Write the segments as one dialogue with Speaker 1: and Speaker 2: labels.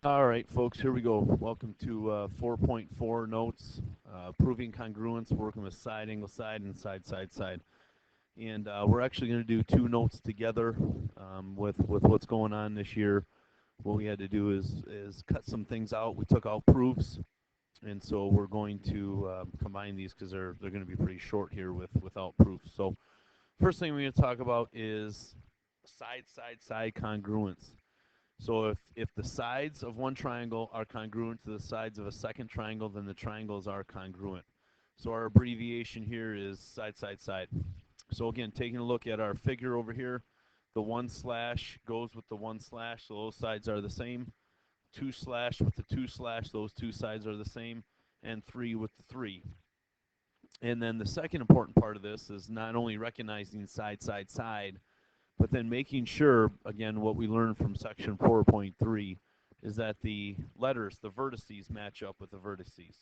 Speaker 1: All right, folks, here we go. Welcome to 4.4 notes, proving congruence, working with side, angle, side, and side, side, side. And we're actually going to do two notes together with what's going on this year. What we had to do is cut some things out. We took out proofs, and so we're going to combine these because they're going to be pretty short here without proofs. So first thing we're going to talk about is side, side, side congruence. So if the sides of one triangle are congruent to the sides of a second triangle, then the triangles are congruent. So our abbreviation here is side, side, side. So again, taking a look at our figure over here, the 1 slash goes with the 1 slash, so those sides are the same. 2 slash with the 2 slash, those two sides are the same. And 3 with the 3. And then the second important part of this is not only recognizing side, side, side, but then making sure, again, what we learned from section 4.3 is that the letters, the vertices, match up with the vertices.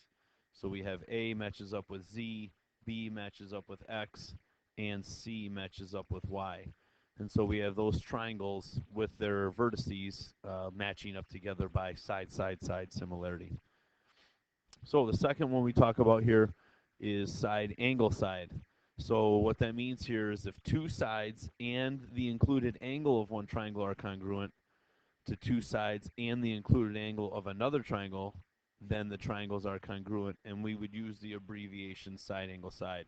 Speaker 1: So we have A matches up with Z, B matches up with X, and C matches up with Y. And so we have those triangles with their vertices matching up together by side, side, side similarity. So the second one we talk about here is side, angle, side. So what that means here is if two sides and the included angle of one triangle are congruent to two sides and the included angle of another triangle, then the triangles are congruent, and we would use the abbreviation side, angle, side.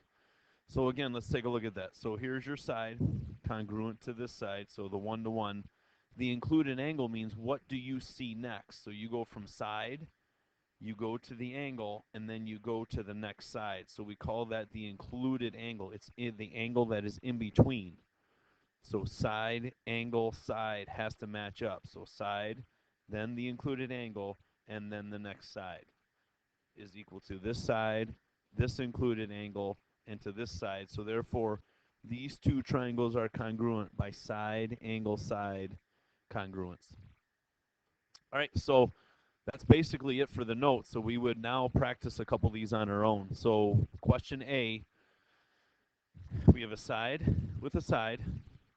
Speaker 1: So again, let's take a look at that. So here's your side, congruent to this side, so the 1 to 1. The included angle means what do you see next? So you go from side, you go to the angle, and then you go to the next side. So we call that the included angle. It's the angle that is in between. So side, angle, side has to match up. So side, then the included angle, and then the next side is equal to this side, this included angle, and to this side. So therefore, these two triangles are congruent by side, angle, side congruence. All right, so that's basically it for the notes. So we would now practice a couple of these on our own. So question A, we have a side with a side.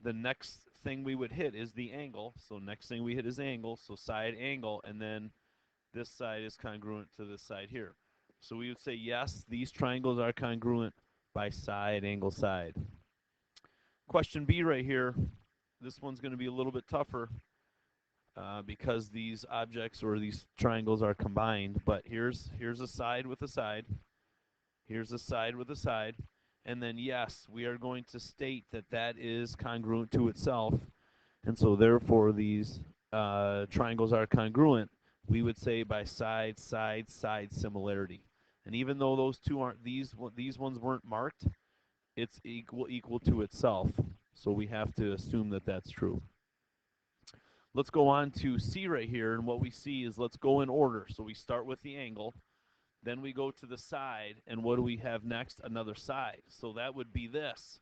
Speaker 1: The next thing we would hit is the angle. So next thing we hit is angle. So side, angle, and then this side is congruent to this side here. So we would say, yes, these triangles are congruent by side, angle, side. Question B right here, this one's going to be a little bit tougher. Because these objects or these triangles are combined. But here's a side with a side. Here's a side with a side. And then, yes, we are going to state that that is congruent to itself. And so, therefore, these triangles are congruent. We would say by side, side, side similarity. And even though those two aren't, these ones weren't marked, it's equal to itself. So we have to assume that that's true. Let's go on to C right here, and what we see is let's go in order. So we start with the angle, then we go to the side, and what do we have next? Another side. So that would be this.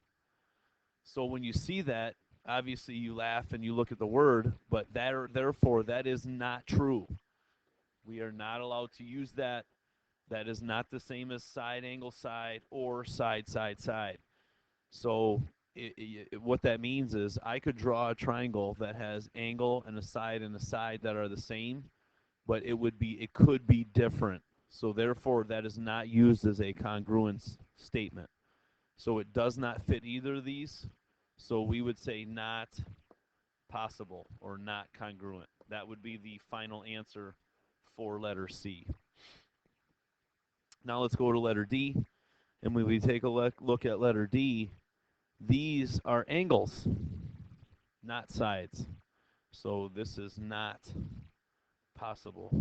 Speaker 1: So when you see that, obviously you laugh and you look at the word, but therefore that is not true. We are not allowed to use that. That is not the same as side, angle, side, or side, side, side. So what that means is I could draw a triangle that has angle and a side that are the same, but it could be different. So therefore, that is not used as a congruence statement. So it does not fit either of these. So we would say not possible or not congruent. That would be the final answer for letter C. Now let's go to letter D. And when we take a look at letter D, these are angles, not sides. So this is not possible.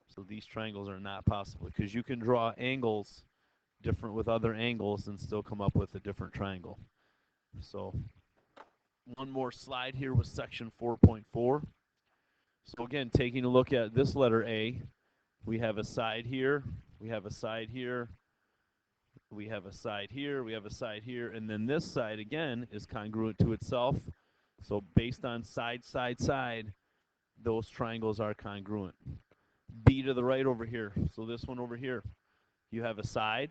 Speaker 1: So these triangles are not possible because you can draw angles different with other angles and still come up with a different triangle. So one more slide here with section 4.4. So again, taking a look at this letter A, we have a side here, we have a side here, we have a side here, we have a side here, and then this side again is congruent to itself. So based on side, side, side, those triangles are congruent. B to the right over here. So this one over here, you have a side.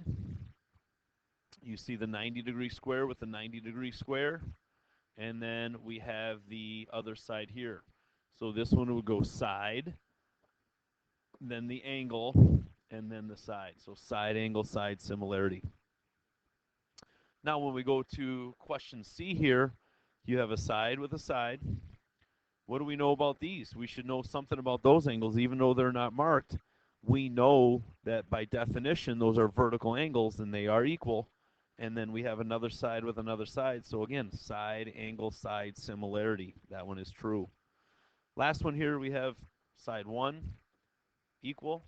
Speaker 1: You see the 90-degree square with the 90-degree square. And then we have the other side here. So this one would go side, then the angle, and then the side. So side angle, side similarity. Now when we go to question C here, you have a side with a side. What do we know about these? We should know something about those angles, even though they're not marked. We know that by definition, those are vertical angles and they are equal. And then we have another side with another side. So again, side, angle, side, similarity. That one is true. Last one here, we have side 1 equal.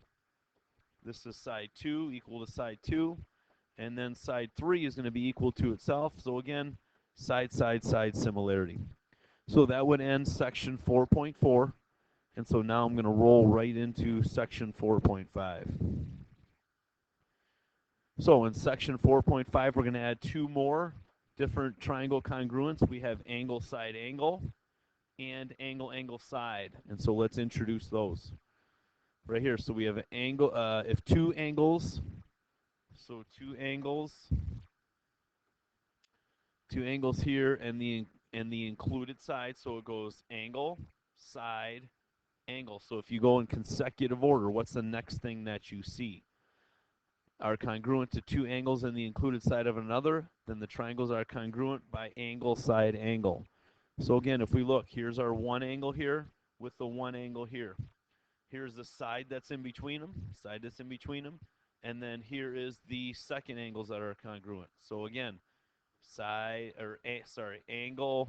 Speaker 1: This is side 2 equal to side 2. And then side 3 is going to be equal to itself. So again, side, side, side, similarity. So that would end section 4.4. And so now I'm going to roll right into section 4.5. So in section 4.5, we're going to add two more different triangle congruents. We have angle, side, angle, and angle, angle, side. And so let's introduce those right here. So we have an angle, if two angles, so two angles here, and the included side. So it goes angle, side, angle. So if you go in consecutive order, what's the next thing that you see? Are congruent to two angles in the included side of another, then the triangles are congruent by angle, side, angle. So again, if we look, here's our one angle here with the one angle here. Here's the side that's in between them, and then here is the second angles that are congruent. So again, angle,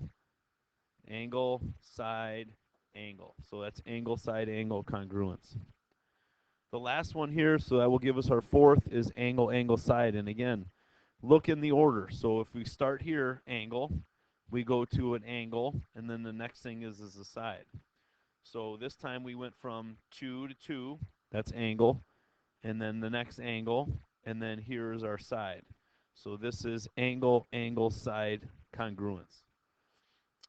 Speaker 1: angle, side, angle. So that's angle, side, angle congruence. The last one here, so that will give us our fourth, is angle, angle, side. And again, look in the order. So if we start here, angle, we go to an angle, and then the next thing is a side. So this time we went from 2 to 2, that's angle, and then the next angle, and then here is our side. So this is angle, angle, side congruence.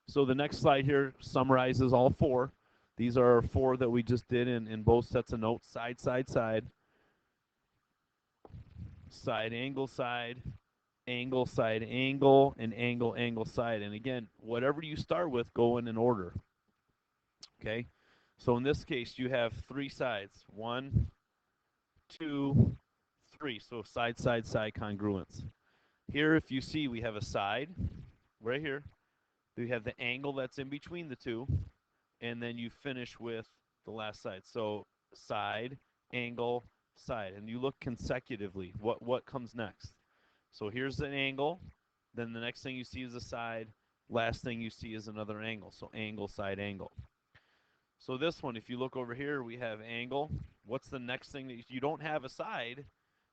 Speaker 1: So the next slide here summarizes all four. These are our four that we just did in both sets of notes: side, side, side, side, angle, side, angle, side, angle, and angle, angle, side. And again, whatever you start with, go in order. Okay? So in this case, you have three sides. 1, 2, 3. So side, side, side congruence. Here, if you see, we have a side right here. We have the angle that's in between the two, and then you finish with the last side. So side, angle, side, and you look consecutively. What comes next? So here's an angle, then the next thing you see is a side, last thing you see is another angle. So angle, side, angle. So this one, if you look over here, we have angle. What's the next thing that you don't have a side,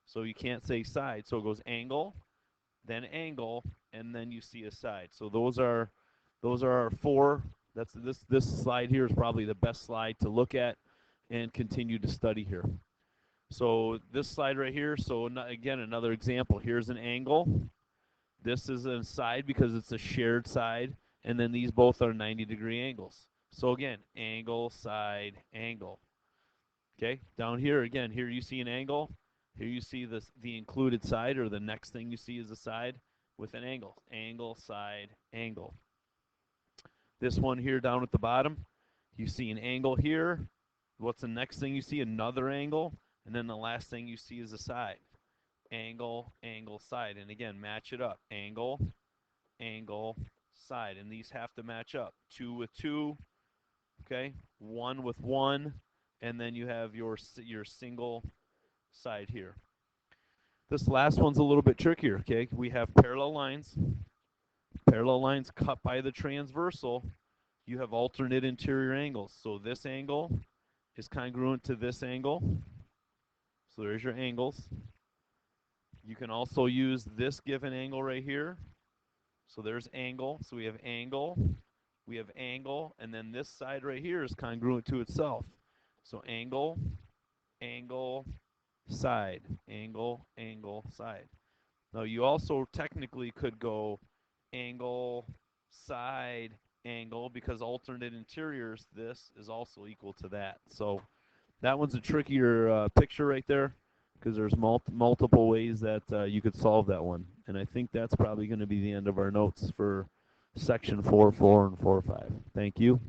Speaker 1: so you can't say side. So it goes angle, then angle, and then you see a side. So those are our four. That's this slide here is probably the best slide to look at and continue to study here. So this slide right here, so again, another example. Here's an angle. This is a side because it's a shared side, and then these both are 90-degree angles. So again, angle, side, angle. Okay, down here again, here you see an angle. Here you see the included side, or the next thing you see is a side with an angle. Angle, side, angle. This one here down at the bottom, you see an angle here. What's the next thing you see? Another angle. And then the last thing you see is a side. Angle, angle, side. And again, match it up. Angle, angle, side. And these have to match up. 2 with 2, okay? 1 with 1. And then you have your single side here. This last one's a little bit trickier, okay? We have parallel lines. Parallel lines cut by the transversal. You have alternate interior angles. So this angle is congruent to this angle. So there's your angles. You can also use this given angle right here. So there's angle. So we have angle, and then this side right here is congruent to itself. So angle, angle, side, angle, angle, side. Now you also technically could go angle, side, angle, because alternate interiors, this is also equal to that. So that one's a trickier picture right there, because there's multiple ways that you could solve that one. And I think that's probably going to be the end of our notes for section 4.4 and 4.5. Thank you.